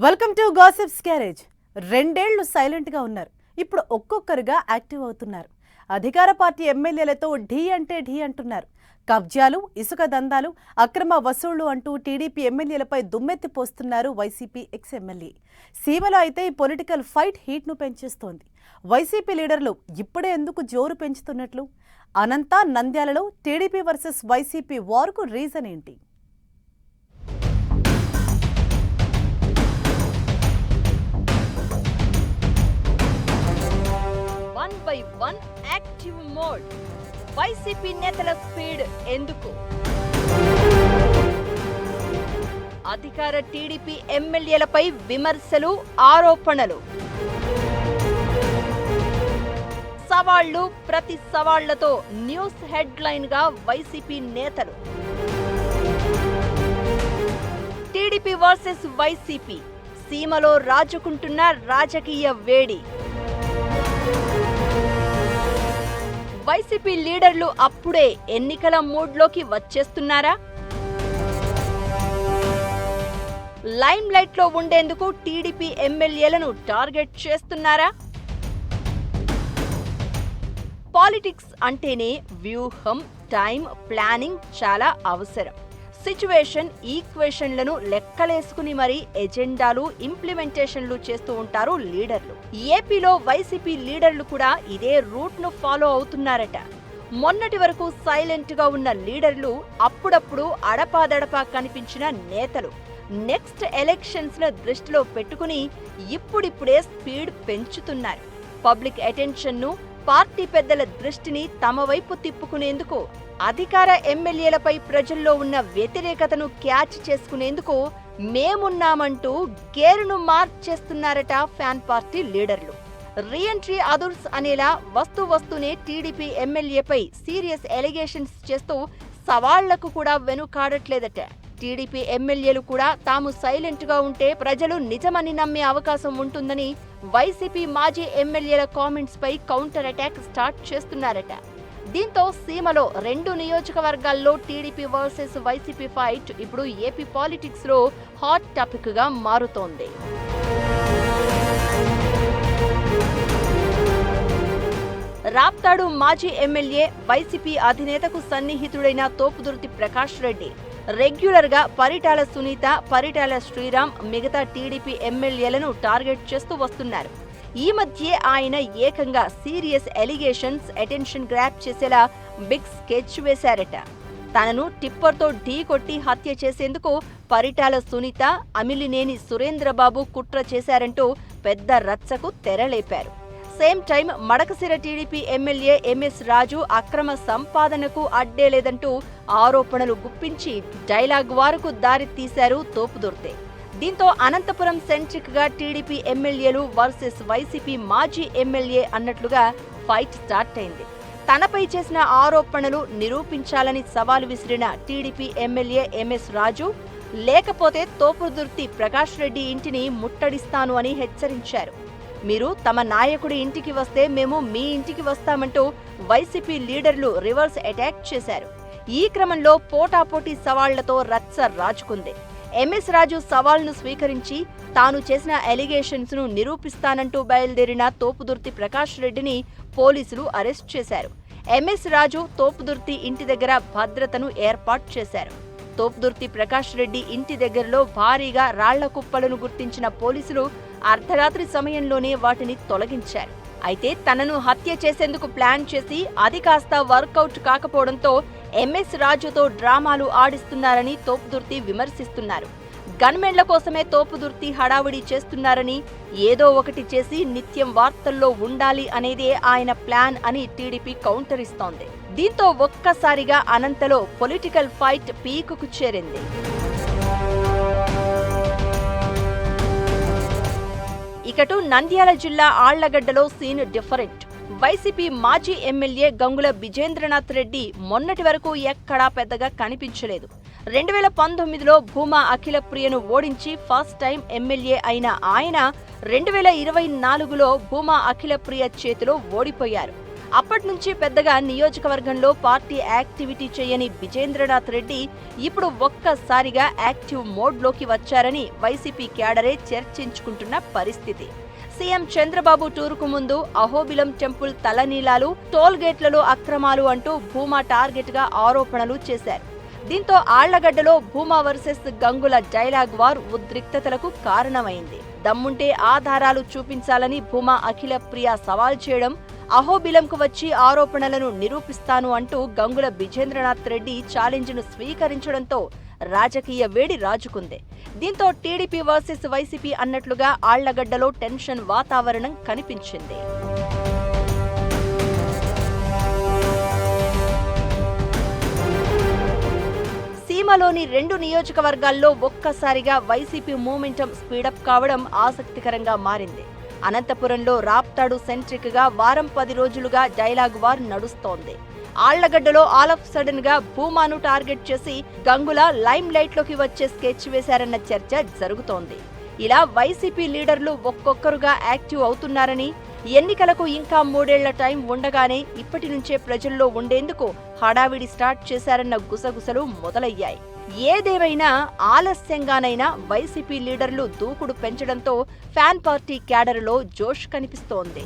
Welcome to gossips garage. 2 ఏళ్లు silent గా ఉన్నారు. ఇప్పుడు ఒక్కొక్కరుగా యాక్టివ్ అవుతున్నారు. అధికార పార్టీ ఎమ్మెల్యేలతో ఢీ అంటే ఢీ అంటున్నారు. కబ్జాలు, ఇసుక దందాలు, అక్రమ వసూళ్లు అంటూ టీడీపీ ఎమ్మెల్యేలపై దుమ్మెత్తి పోస్తున్నారు వైసీపీ ఎక్స్ ఎమ్మెల్యే. సీమలో అయితే ఈ పొలిటికల్ ఫైట్ హీట్ ను పెంచేస్తోంది. వైసీపీ లీడర్లు ఇప్పుడే ఎందుకు జోరు పెంచుతున్నట్లు? అనంత, నంద్యాలలో టీడీపీ వర్సెస్ వైసీపీ వార్కు రీజన్ ఏంటి? By one active mode. YCP నేతల స్పీడ్ ఎందుకు? అధికార టీడీపీ ఎమ్మెల్యేలపై విమర్శలు, ఆరోపణలు, సవాళ్లు, ప్రతి సవాళ్లతో న్యూస్ హెడ్లైన్ గా వైసీపీ నేతలు. టీడీపీ వర్సెస్ వైసీపీ, సీమలో రాజుకుంటున్న రాజకీయ వేడి. వైసీపీ లీడర్లు అప్పుడే ఎన్నికల మూడ్లోకి వచ్చేస్తున్నారా? లైమ్ లైట్ లో ఉండేందుకు టీడీపీ ఎమ్మెల్యేలను టార్గెట్ చేస్తున్నారా? పాలిటిక్స్ అంటేనే వ్యూహం, టైం, ప్లానింగ్ చాలా అవసరం. సిచ్యువేషన్, ఈక్వేషన్లను లెక్కలేసుకుని మరీ ఎజెండాలు, ఇంప్లిమెంటేషన్లు చేస్తూ ఉంటారు లీడర్లు. ఏపీలో వైసీపీ లీడర్లు కూడా ఇదే రూట్ ను ఫాలో అవుతున్నారట. మొన్నటి వరకు సైలెంట్ గా ఉన్న లీడర్లు అప్పుడప్పుడు అడపాదడపా కనిపించిన నేతలు నెక్స్ట్ ఎలక్షన్స్ ను దృష్టిలో పెట్టుకుని ఇప్పుడిప్పుడే స్పీడ్ పెంచుతున్నారు. పబ్లిక్ అటెన్షన్ ను, పార్టీ పెద్దల దృష్టిని తమ వైపు తిప్పుకునేందుకు, అధికార ఎమ్మెల్యేలపై ప్రజల్లో ఉన్న వ్యతిరేకతను క్యాచ్ చేసుకునేందుకు మేమున్నామంటూ గేరును మార్చేస్తున్నారట ఫ్యాన్ పార్టీ లీడర్లు. రీఎంట్రీ అదుర్స్ అనేలా వస్తూనే టీడీపీ ఎమ్మెల్యేపై సీరియస్ ఎలిగేషన్స్ చేస్తూ సవాళ్లకు కూడా వెనుకాడట్లేదట. టీడీపీ ఎమ్మెల్యేలు కూడా తాము సైలెంట్ గా ఉంటే ప్రజలు నిజమని నమ్మే అవకాశం ఉంటుందని వైసీపీ మాజీ ఎమ్మెల్యేల కామెంట్స్ పై కౌంటర్ అటాక్ స్టార్ట్ చేస్తున్నారట. దీంతో సీమలో 2 నియోజకవర్గాల్లో టీడీపీ వర్సెస్ వైసీపీ ఫైట్ ఇప్పుడు ఏపీ పాలిటిక్స్ లో హాట్ టాపిక్ గా మారుతోంది. రాప్తాడు మాజీ ఎమ్మెల్యే, వైసీపీ అధినేతకు సన్నిహితుడైన తోపుదుర్తి ప్రకాష్ రెడ్డి రెగ్యులర్ గా పరిటాల సునీత, పరిటాల శ్రీరామ్, మిగతా టీడీపీ ఎమ్మెల్యేలను టార్గెట్ చేస్తూ వస్తున్నారు. ఈ మధ్య ఆయన ఏకంగా సీరియస్ ఎలిగేషన్స్, అటెన్షన్ గ్రాప్ చేసేలా బిగ్ స్కెచ్ వేశారట. తనను టిప్పర్తో ఢీ కొట్టి హత్య చేసేందుకు పరిటాల సునీత, అమిలినేని సురేంద్రబాబు కుట్ర చేశారంటూ పెద్ద రచ్చకు తెరలేపారు. Same time Madakasira TDP MLA MS Raju అక్రమ సంపాదనకు అడ్డేలేదంటూ ఆరోపణలు గుప్పించి డైలాగ్ వారుకు దారి తీశారు తోపుదుర్తే. దీంతో అనంతపురం సెంట్రిక్ గా టీడీపీ ఎమ్మెల్యేలు వర్సెస్ వైసీపీ మాజీ ఎమ్మెల్యే అన్నట్లుగా ఫైట్ స్టార్ట్ అయింది. తనపై చేసిన ఆరోపణలు నిరూపించాలని సవాలు విసిరిన టీడీపీ ఎమ్మెల్యే ఎంఎస్ రాజు, లేకపోతే తోపుదుర్తి ప్రకాష్ రెడ్డి ఇంటిని ముట్టడిస్తాను అని హెచ్చరించారు. మీరు తమ నాయకుడి ఇంటికి వస్తే మేము మీ ఇంటికి వస్తామంటూ వైసీపీ లీడర్లు రివర్స్ అటాక్ చేశారు. ఈ క్రమంలో పోటాపోటీ సవాళ్లతో రచ్చ రాజుకుంది. ఎంఎస్ రాజు సవాల్ను స్వీకరించి తాను చేసిన ఎలిగేషన్స్ ను నిరూపిస్తానంటూ బయలుదేరిన తోపుదుర్తి ప్రకాష్ రెడ్డిని పోలీసులు అరెస్ట్ చేశారు. ఎంఎస్ రాజు తోపుదుర్తి ఇంటి దగ్గర భద్రతను ఏర్పాటు చేశారు. తోపుదుర్తి ప్రకాష్ రెడ్డి ఇంటి దగ్గరలో భారీగా రాళ్ల కుప్పలను గుర్తించిన పోలీసులు అర్ధరాత్రి సమయంలోనే వాటిని తొలగించారు. అయితే తనను హత్య చేసేందుకు ప్లాన్ చేసి అది కాస్త వర్కౌట్ కాకపోవడంతో ఎంఎస్ రాజుతో డ్రామాలు ఆడిస్తున్నారని తోపుదుర్తి విమర్శిస్తున్నారు. గన్మెన్ల కోసమే తోపుదుర్తి హడావుడి చేస్తున్నారని, ఏదో ఒకటి చేసి నిత్యం వార్తల్లో ఉండాలి అనేదే ఆయన ప్లాన్ అని టీడీపీ కౌంటర్ ఇస్తోంది. దీంతో ఒక్కసారిగా అనంతలో పొలిటికల్ ఫైట్ పీకుకు చేరింది. ఇకటు నంద్యాల జిల్లా ఆళ్లగడ్డలో సీన్ డిఫరెంట్. వైసీపీ మాజీ ఎమ్మెల్యే గంగుల విజేంద్రనాథ్ రెడ్డి మొన్నటి వరకు ఎక్కడా పెద్దగా కనిపించలేదు. 2019లో భూమా అఖిలప్రియను ఓడించి ఫస్ట్ టైం ఎమ్మెల్యే అయిన ఆయన 2024లో భూమా అఖిలప్రియ చేతిలో ఓడిపోయారు. అప్పటి నుంచి పెద్దగా నియోజకవర్గంలో పార్టీ యాక్టివిటీ చేయని విజేంద్రనాథ్ రెడ్డి ఇప్పుడు ఒక్కసారిగా యాక్టివ్ మోడ్లోకి వచ్చారని వైసీపీ క్యాడరే చర్చించుకుంటున్న పరిస్థితి. సీఎం చంద్రబాబు టూరుకు ముందు అహోబిలం టెంపుల్ తలనీలాలు, టోల్ గేట్లలో అక్రమాలు అంటూ భూమా టార్గెట్ గా ఆరోపణలు చేశారు. దీంతో ఆళ్లగడ్డలో Bhuma versus Gangula dialogue war ఉద్రిక్తతలకు కారణమైంది. దమ్ముంటే ఆధారాలు చూపించాలని భూమా అఖిల ప్రియ సవాల్ చేయడం, అహోబిలంకు వచ్చి ఆరోపణలను నిరూపిస్తాను అంటూ గంగుల విజేంద్రనాథ్ రెడ్డి ఛాలెంజ్ను స్వీకరించడంతో రాజకీయ వేడి రాజుకుంది. దీంతో టీడీపీ వర్సెస్ వైసీపీ అన్నట్లుగా ఆళ్లగడ్డలో టెన్షన్ వాతావరణం కనిపించింది. సీమలోని 2 నియోజకవర్గాల్లో ఒక్కసారిగా వైసీపీ మూమెంటం స్పీడప్ కావడం ఆసక్తికరంగా మారింది. అనంతపురంలో రాప్తాడు సెంట్రిక్ గా వారం 10 రోజులుగా డైలాగ్ వార్ నడుస్తోంది. ఆళ్లగడ్డలో ఆల్ ఆఫ్ సడన్ గా భూమాను టార్గెట్ చేసి గంగుల లైమ్ లైట్ లోకి వచ్చే స్కెచ్ వేశారన్న చర్చ జరుగుతోంది. ఇలా వైసీపీ లీడర్లు ఒక్కొక్కరుగా యాక్టివ్ అవుతున్నారని, ఎన్నికలకు ఇంకా 3 ఏళ్ల టైం ఉండగానే ఇప్పటి నుంచే ప్రజల్లో ఉండేందుకు హడావిడి స్టార్ట్ చేశారన్న గుసగుసలు మొదలయ్యాయి. ఏదేమైనా ఆలస్యంగానైనా వైసీపీ లీడర్లు దూకుడు పెంచడంతో ఫ్యాన్ పార్టీ క్యాడర్లో జోష్ కనిపిస్తోంది.